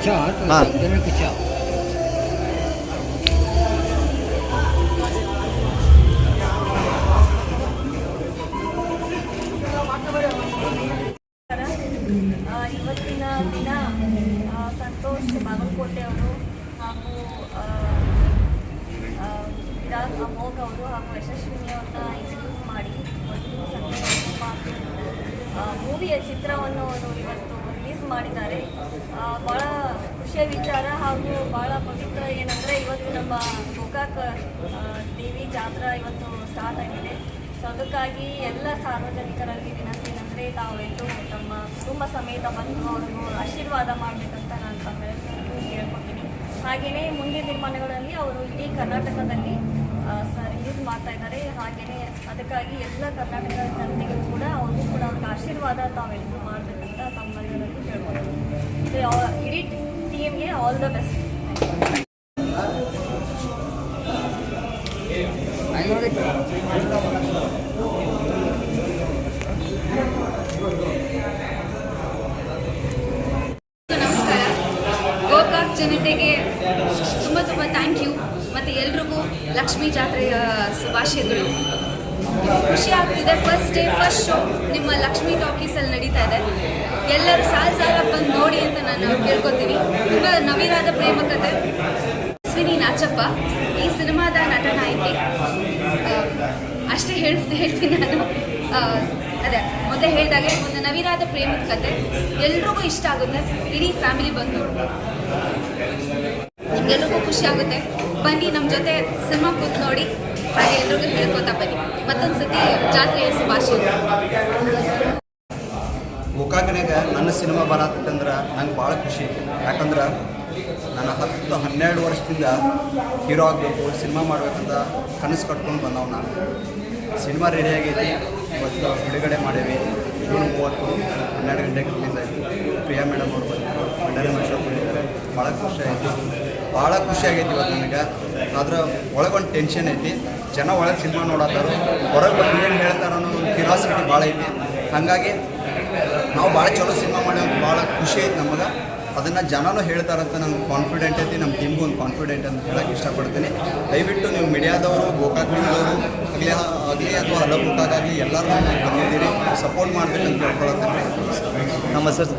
ಹಾಂ ಇವತ್ತಿನ ದಿನ ಸಂತೋಷ್ ಬಾಗಲಕೋಟೆ ಅವರು ಹಾಗೂ ವಿರಾಗ್ ಅಮೋಘ್ ಅವರು ಹಾಗೂ ಯಶಸ್ವಿನಿ ಅವ್ರನ್ನ ಇಂಟ್ರೊಡ್ಯೂಸ್ ಮಾಡಿ ಮೂವಿಯ ಚಿತ್ರವನ್ನು ಅವರು ಇವತ್ತು ರಿಲೀಸ್ ಮಾಡಿದ್ದಾರೆ. ಭಾಳ ಖುಷಿಯ ವಿಚಾರ ಹಾಗೂ ಭಾಳ ಪವಿತ್ರ ಏನಂದರೆ ಇವತ್ತು ನಮ್ಮ ಗೋಕಾಕ್ ದೇವಿ ಜಾತ್ರಾ ಇವತ್ತು ಸ್ಟಾರ್ಟ್ ಆಗಿದೆ. ಸೊ ಅದಕ್ಕಾಗಿ ಎಲ್ಲ ಸಾರ್ವಜನಿಕರಲ್ಲಿ ವಿನಂತಿ ಏನಂದರೆ ತಾವೆಲ್ಲರೂ ತಮ್ಮ ಕುಟುಂಬ ಸಮೇತ ಬಂದು ಅವ್ರಿಗೂ ಆಶೀರ್ವಾದ ಮಾಡಬೇಕಂತ ನಾನು ತಮ್ಮೆಲ್ಲರಿಗೂ ಕೇಳ್ಕೊತೀನಿ. ಹಾಗೆಯೇ ಮುಂದಿನ ನಿರ್ಮಾಣಗಳಲ್ಲಿ ಅವರು ಇಡೀ ಕರ್ನಾಟಕದಲ್ಲಿ ರಿಲೀಸ್ ಮಾಡ್ತಾ ಇದ್ದಾರೆ. ಹಾಗೆಯೇ ಅದಕ್ಕಾಗಿ ಎಲ್ಲ ಕರ್ನಾಟಕದ ಜನತೆಗೂ ಕೂಡ ಅವ್ರಿಗೂ ಕೂಡ ಅವ್ರಿಗೆ ಆಶೀರ್ವಾದ ತಾವೆಲ್ಲರೂ ಮಾಡಬೇಕಂತ ತಮ್ಮೆಲ್ಲರಿಗೂ ಕೇಳ್ಕೊತೀನಿ. ಇಡೀ ಟೀಮ್ಗೆ ಆಲ್ ದ ಬೆಸ್ಟ್. ನಮಸ್ಕಾರ. ಗೋಕಾಕ್ ಜನತೆಗೆ ತುಂಬ ಥ್ಯಾಂಕ್ ಯು. ಮತ್ತು ಎಲ್ರಿಗೂ ಲಕ್ಷ್ಮೀ ಜಾತ್ರೆಯ ಶುಭಾಶಯಗಳು. ಖುಷಿ ಆಗ್ತಿದೆ. ಫಸ್ಟ್ ಡೇ ಫಸ್ಟ್ ಶೋ ನಿಮ್ಮ ಲಕ್ಷ್ಮೀ ಟಾಕೀಸಲ್ಲಿ ನಡೀತಾ ಇದೆ. ಎಲ್ಲರೂ ಸಾಲ ಬಂದು ನೋಡಿ ಅಂತ ನಾನು ಕೇಳ್ಕೊತೀನಿ. ತುಂಬ ನವಿರಾದ ಪ್ರೇಮ ಕಥೆ. ಅಶ್ವಿನಿ ನಾಚಪ್ಪ ಈ ಸಿನಿಮಾದ ನಟ ನಾಯಕಿ. ಅಷ್ಟೇ ಹೇಳ್ತೀನಿ ನಾನು. ಅದೇ ಮೊದಲೇ ಹೇಳಿದಾಗೆ ಒಂದು ನವಿರಾದ ಪ್ರೇಮದ ಕತೆ ಎಲ್ರಿಗೂ ಇಷ್ಟ ಆಗುತ್ತೆ. ಇಡೀ ಫ್ಯಾಮಿಲಿ ಬಂದು ನೋಡ್ಬೋದು. ನಿಮಗೆಲ್ರಿಗೂ ಖುಷಿ ಆಗುತ್ತೆ. ಬನ್ನಿ ನಮ್ಮ ಜೊತೆ ಸಿನಿಮಾ ಕೂತು ನೋಡಿ. ಹಾಗೆ ಎಲ್ರಿಗೂ ಹೇಳ್ಕೊತಾ ಬನ್ನಿ. ಮತ್ತೊಂದು ಸತಿ ಜಾತ್ರೆಯ ಶುಭಾಶಯಗಳು. ಗೋಕಾಕ್ನಾಗ ನನ್ನ ಸಿನಿಮಾ ಬರತ್ತಂದ್ರೆ ನಂಗೆ ಭಾಳ ಖುಷಿ. ಯಾಕಂದ್ರೆ ನಾನು 10-12 ವರ್ಷದಿಂದ ಹೀರೋ ಆಗಬೇಕು, ಸಿನಿಮಾ ಮಾಡಬೇಕಂತ ಕನಸು ಕಟ್ಕೊಂಡು ಬಂದವು. ನಾನು ಸಿನಿಮಾ ರೆಡಿ ಆಗೈತಿ. ಇವತ್ತು ಬಿಡುಗಡೆ ಮಾಡೇವಿ. ಜೂನ್ 30 12 ಗಂಟೆಗೆ ರಿಲೀಸ್ ಆಯಿತು. ಪ್ರಿಯಾ ಮೇಡಮ್ ಅವ್ರು ಬಂದಿದ್ದರು, ಭಂಡಾರಿ ಮಹೇಶ್ವರ್ ಬಂದಿದ್ದಾರೆ. ಭಾಳ ಖುಷಿ ಆಗೈತಿ ಇವತ್ತು ನನಗೆ. ಆದ್ರೆ ಒಳಗೊಂದು ಟೆನ್ಷನ್ ಐತಿ. ಜನ ಒಳಗೆ ಸಿನಿಮಾ ನೋಡತ್ತಾರೋ, ಹೊರಗೆ ಬಂದು ಏನು ಹೇಳ್ತಾರೋ ಅನ್ನೋ ಒಂದು ಕ್ಯೂರಿಯಾಸಿಟಿ ಭಾಳ ಐತಿ. ಹಾಗಾಗಿ ನಾವು ಭಾಳ ಚಲೋ ಸಿನಿಮಾ ಮಾಡೋದು ಭಾಳ ಖುಷಿ ಐತಿ ನಮಗೆ. ಅದನ್ನು ಜನನೂ ಹೇಳ್ತಾರಂತ ನಂಗೆ ಕಾನ್ಫಿಡೆಂಟ್ ಐತಿ. ನಮ್ಮ ಟೀಮ್ಗೂ ಒಂದು ಕಾನ್ಫಿಡೆಂಟ್ ಅಂತ ಹೇಳಕ್ಕೆ ಇಷ್ಟಪಡ್ತೀನಿ. ದಯವಿಟ್ಟು ನೀವು ಮೀಡಿಯಾದವರು, ಗೋಕಾಕ್ನವರು ಆಗಲಿ ಅಥವಾ ಹಲಬುಕ್ಕಾಗಲಿ ಎಲ್ಲರೂ ಬಂದಿದ್ದೀರಿ, ಸಪೋರ್ಟ್ ಮಾಡಬೇಕಂತ ಹೇಳ್ಕೊಳತ್ತೇನೆ. ನಮ್ಮ ಹೆಸರು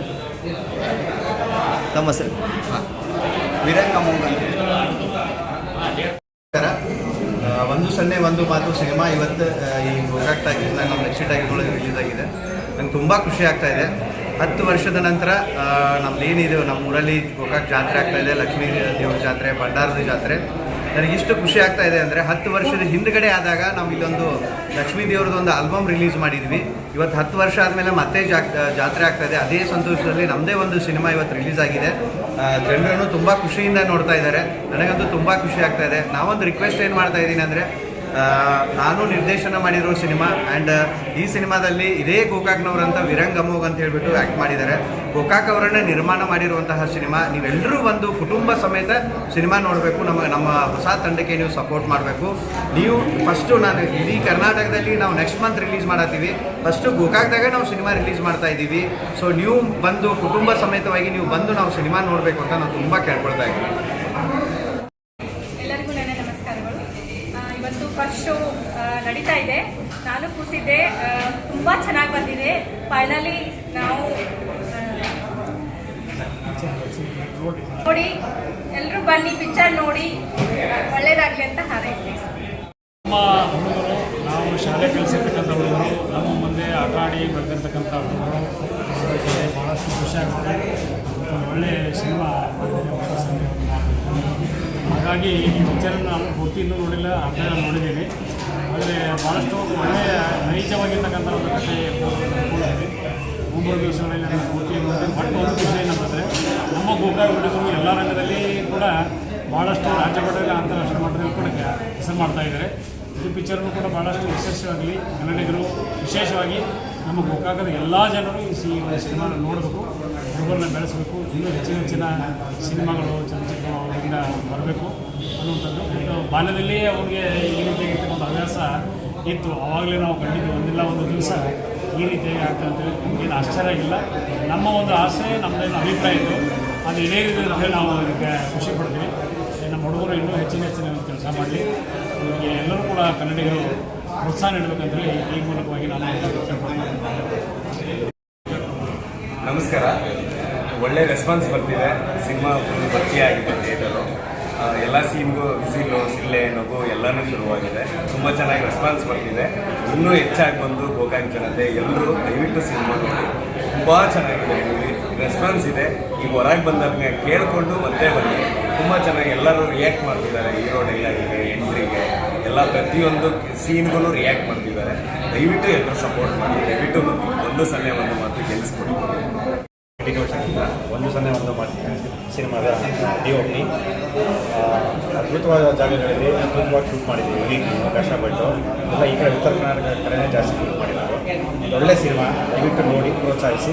ಹಾಂ, ವಿರಾಗ್ ಅಮೋಘ್ ಅಂತ. 101 ಮಾತು ಸಿನಿಮಾ ಇವತ್ತು ಈ ಗೋಕಾಕ್ ಟಾಕೀಸ್ನಾಗ ನಮ್ಮ ಲಕ್ಷ್ಮಿ ಟಾಕೀಸ್ ಒಳಗೆ ರಿಲೀಸ್ ಆಗಿದೆ. ನಂಗೆ ತುಂಬ ಖುಷಿ ಆಗ್ತಾಯಿದೆ. 10 ವರ್ಷದ ನಂತರ ನಮ್ಮದೇನಿದೆ ನಮ್ಮ ಊರಲ್ಲಿ ಗೋಕಾಕ್ ಜಾತ್ರೆ ಆಗ್ತಾಯಿದೆ. ಲಕ್ಷ್ಮೀ ದೇವ್ರ ಜಾತ್ರೆ, ಭಂಡಾರದ ಜಾತ್ರೆ. ನನಗೆ ಇಷ್ಟು ಖುಷಿ ಆಗ್ತಾ ಇದೆ ಅಂದರೆ 10 ವರ್ಷದ ಹಿಂದುಗಡೆ ಆದಾಗ ನಾವು ಇಲ್ಲೊಂದು ಲಕ್ಷ್ಮೀ ದೇವ್ರದ್ದೊಂದು ಆಲ್ಬಮ್ ರಿಲೀಸ್ ಮಾಡಿದ್ವಿ. ಇವತ್ತು 10 ವರ್ಷ ಆದಮೇಲೆ ಮತ್ತೆ ಜಾತ್ರೆ ಆಗ್ತಾಯಿದೆ. ಅದೇ ಸಂತೋಷದಲ್ಲಿ ನಮ್ಮದೇ ಒಂದು ಸಿನಿಮಾ ಇವತ್ತು ರಿಲೀಸ್ ಆಗಿದೆ. ಜನರನ್ನು ತುಂಬ ಖುಷಿಯಿಂದ ನೋಡ್ತಾ ಇದ್ದಾರೆ. ನನಗಂತೂ ತುಂಬ ಖುಷಿ ಆಗ್ತಾ ಇದೆ. ನಾವೊಂದು ರಿಕ್ವೆಸ್ಟ್ ಏನು ಮಾಡ್ತಾ ಇದ್ದೀನಿ ಅಂದರೆ, ನಾನು ನಿರ್ದೇಶನ ಮಾಡಿರೋ ಸಿನಿಮಾ ಆ್ಯಂಡ್ ಈ ಸಿನಿಮಾದಲ್ಲಿ ಇದೇ ಗೋಕಾಕ್ನವರಂತ ವಿರಾಗ್ ಅಮೋಘ್ ಅಂತ ಹೇಳಿಬಿಟ್ಟು ಆ್ಯಕ್ಟ್ ಮಾಡಿದ್ದಾರೆ. ಗೋಕಾಕ್ ಅವರನ್ನೇ ನಿರ್ಮಾಣ ಮಾಡಿರುವಂತಹ ಸಿನಿಮಾ. ನೀವೆಲ್ಲರೂ ಒಂದು ಕುಟುಂಬ ಸಮೇತ ಸಿನಿಮಾ ನೋಡಬೇಕು. ನಮ್ಮ ಹೊಸ ತಂಡಕ್ಕೆ ನೀವು ಸಪೋರ್ಟ್ ಮಾಡಬೇಕು. ನೀವು ಫಸ್ಟು ನಾನು ಇಡೀ ಕರ್ನಾಟಕದಲ್ಲಿ ನಾವು ನೆಕ್ಸ್ಟ್ ಮಂತ್ ರಿಲೀಸ್ ಮಾಡತ್ತೀವಿ. ಫಸ್ಟು ಗೋಕಾಕ್ದಾಗ ನಾವು ಸಿನಿಮಾ ರಿಲೀಸ್ ಮಾಡ್ತಾ ಇದ್ದೀವಿ. ಸೊ ನೀವು ಬಂದು ಕುಟುಂಬ ಸಮೇತವಾಗಿ ನೀವು ಬಂದು ನಾವು ಸಿನಿಮಾ ನೋಡಬೇಕು ಅಂತ ನಾನು ತುಂಬ ಕೇಳ್ಕೊಳ್ತಾ ಇದ್ದೀನಿ. ಎಲ್ಲರಿಗೂ ನನ್ನ ನಮಸ್ಕಾರಗಳು. ಇವತ್ತು ಫಸ್ಟ್ ಶೋ ನಡೀತಾ ಇದೆ. ನಾನು ಕೂತಿದ್ದೆ. ತುಂಬ ಚೆನ್ನಾಗಿ ಬಂದಿದೆ. ಫೈನಲಿ ನಾವು ನೋಡಿ, ಎಲ್ಲರೂ ಬನ್ನಿ, ಪಿಕ್ಚರ್ ನೋಡಿ, ಒಳ್ಳೇದಾಗಲಿ ಅಂತ ಹಾರೈಸ್ತೀನಿ. ನಮ್ಮ ಹುಡುಗರು, ನಾವು ಶಾಲೆ ಕಲಿಸಿರ್ತಕ್ಕಂಥ ಹುಡುಗರು, ನಮ್ಮ ಮುಂದೆ ಆಟ ಆಡಿ ಬೆಳೆದಿರ್ತಕ್ಕಂಥ ಹುಡುಗರು ನೋಡೋಕ್ಕೆ ಭಾಳಷ್ಟು ಖುಷಿಯಾಗುತ್ತೆ. ಒಳ್ಳೆಯ ಸಿನಿಮಾ ಹಾಗಾಗಿ ಈ ಪಿಕ್ಚರನ್ನು ನಾನು ಪೂರ್ತಿ ಇನ್ನೂ ನೋಡಿಲ್ಲ, ಅರ್ಧ ನೋಡಿದ್ದೀನಿ. ಆದರೆ ಭಾಳಷ್ಟು ಒಳ್ಳೆಯ ನೈಜವಾಗಿರ್ತಕ್ಕಂಥ ಒಂದು ಕಥೆ ಇದೆ. 3 ದಿವಸಗಳಲ್ಲಿ ನಾನು ಪೂರ್ತಿ ನೋಡಿ. ಬಟ್ ಒಂದು ಖುಷಿ ಏನಂತಂದರೆ, ನಮ್ಮ ಗೋಕಾಕ್ ಹುಡುಗರು ಎಲ್ಲ ರಂಗದಲ್ಲಿ ಕೂಡ ಭಾಳಷ್ಟು ರಾಜ್ಯ ಮಟ್ಟದಲ್ಲಿ, ಅಂತಾರಾಷ್ಟ್ರೀಯ ಮಟ್ಟದಲ್ಲಿ ಕೂಡ ಹೆಸರು ಮಾಡ್ತಾಯಿದ್ದಾರೆ. ಈ ಪಿಕ್ಚರ್ನು ಕೂಡ ಭಾಳಷ್ಟು ಯಶಸ್ವಿಯಾಗಲಿ. ಕನ್ನಡಿಗರು ವಿಶೇಷವಾಗಿ ನಮ್ಮ ಗೋಕಾಕದ ಎಲ್ಲ ಜನರು ಈ ಸಿನಿಮಾನ ನೋಡಬೇಕು, ಹುಡುಗರನ್ನ ಬೆಳೆಸಬೇಕು. ಇನ್ನೂ ಹೆಚ್ಚಿನ ಸಿನಿಮಾಗಳು, ಚಲನಚಿತ್ರಗಳಿಂದ ಬರಬೇಕು ಅನ್ನುವಂಥದ್ದು. ಬಾಲ್ಯದಲ್ಲಿ ಅವ್ರಿಗೆ ಈ ರೀತಿಯಾಗಿರ್ತಕ್ಕಂಥ ಹವ್ಯಾಸ ಇತ್ತು. ಆವಾಗಲೇ ನಾವು ಕಂಡಿದ್ದು ಒಂದಿಲ್ಲ ಒಂದು ದಿವಸ ಈ ರೀತಿಯಾಗಿ ಆಗ್ತದೆ ಅಂತೇಳಿ ನಮಗೇನು ಆಶ್ಚರ್ಯ ಆಗಿಲ್ಲ. ನಮ್ಮ ಒಂದು ಆಸೆ, ನಮ್ಮದೇನು ಅಭಿಪ್ರಾಯ ಇತ್ತು. ಅದು ಈಡೇರಿದೆ ಅಂತೇಳಿ ನಾವು ಇದಕ್ಕೆ ಖುಷಿ ಪಡ್ತೀವಿ. ನಮ್ಮ ಹುಡುಗರು ಇನ್ನೂ ಹೆಚ್ಚಿನ ಕೆಲಸ ಮಾಡಲಿ. ಇವರಿಗೆ ಎಲ್ಲರೂ ಕೂಡ ಕನ್ನಡಿಗರು ಪ್ರೋತ್ಸಾಹ ನೀಡಬೇಕಂತೇಳಿ ಈ ಮೂಲಕವಾಗಿ ನಾನು ನಮಸ್ಕಾರ. ಒಳ್ಳೆ ರೆಸ್ಪಾನ್ಸ್ ಬರ್ತಿದೆ. ಸಿನಿಮಾ ಫುಲ್ ಭರ್ತಿಯಾಗಿದೆ ಥಿಯೇಟರು. ಎಲ್ಲ ಸೀನ್ಗೂ ವಿಸಿಲು, ಸಿಳ್ಳೆ, ನಗು ಎಲ್ಲನೂ ಶುರುವಾಗಿದೆ. ತುಂಬ ಚೆನ್ನಾಗಿ ರೆಸ್ಪಾನ್ಸ್ ಬರ್ತಿದೆ. ಇನ್ನೂ ಹೆಚ್ಚಾಗಿ ಬಂದು ಗೋಕಾಕ್ ಜನತೆ ಎಲ್ಲರೂ ದಯವಿಟ್ಟು ಸಿನಿಮಾ ನೋಡಿ. ತುಂಬ ಚೆನ್ನಾಗಿದೆ ಮೂವಿ, ರೆಸ್ಪಾನ್ಸ್ ಇದೆ. ಈಗ ಹೊರಗೆ ಬಂದಾಗ ಕೇಳಿಕೊಂಡು ಮತ್ತೆ ಬನ್ನಿ. ತುಂಬ ಚೆನ್ನಾಗಿ ಎಲ್ಲರೂ ರಿಯಾಕ್ಟ್ ಮಾಡ್ತಿದ್ದಾರೆ. ಹೀರೋ ಡೈಲಾಗಿಗೆ, ಎಂಟ್ರಿಗೆ ಎಲ್ಲ ಪ್ರತಿಯೊಂದು ಸೀನ್ಗೂ ರಿಯಾಕ್ಟ್ ಮಾಡ್ತಿದ್ದಾರೆ. ದಯವಿಟ್ಟು ಎಲ್ಲರೂ ಸಪೋರ್ಟ್ ಮಾಡಿ. ದಯವಿಟ್ಟು ಒಂದು ಸನ್ನೆ ಒಂದು ಮಾತು ಗೆಲ್ಲಿಸ್ಕೊಡಿ. ಒಂದು ಸೊನ್ನೆ ಒಂದು ಸಿನಿಮಾದ DOP ಅದ್ಭುತವಾದ ಜಾಗಗಳಲ್ಲಿ ಅದ್ಭುತವಾಗಿ ಶೂಟ್ ಮಾಡಿದ್ದೀವಿ. ಕಷ್ಟಪಟ್ಟು ಎಲ್ಲ ಈ ಕಡೆ ಉತ್ತರ ಕರ್ನಾಟಕ ಕಡೆನೇ ಜಾಸ್ತಿ ಶೂಟ್ ಮಾಡಿದ್ದಾರೆ. ಒಳ್ಳೆ ಸಿನಿಮಾ, ದಯವಿಟ್ಟು ನೋಡಿ ಪ್ರೋತ್ಸಾಹಿಸಿ.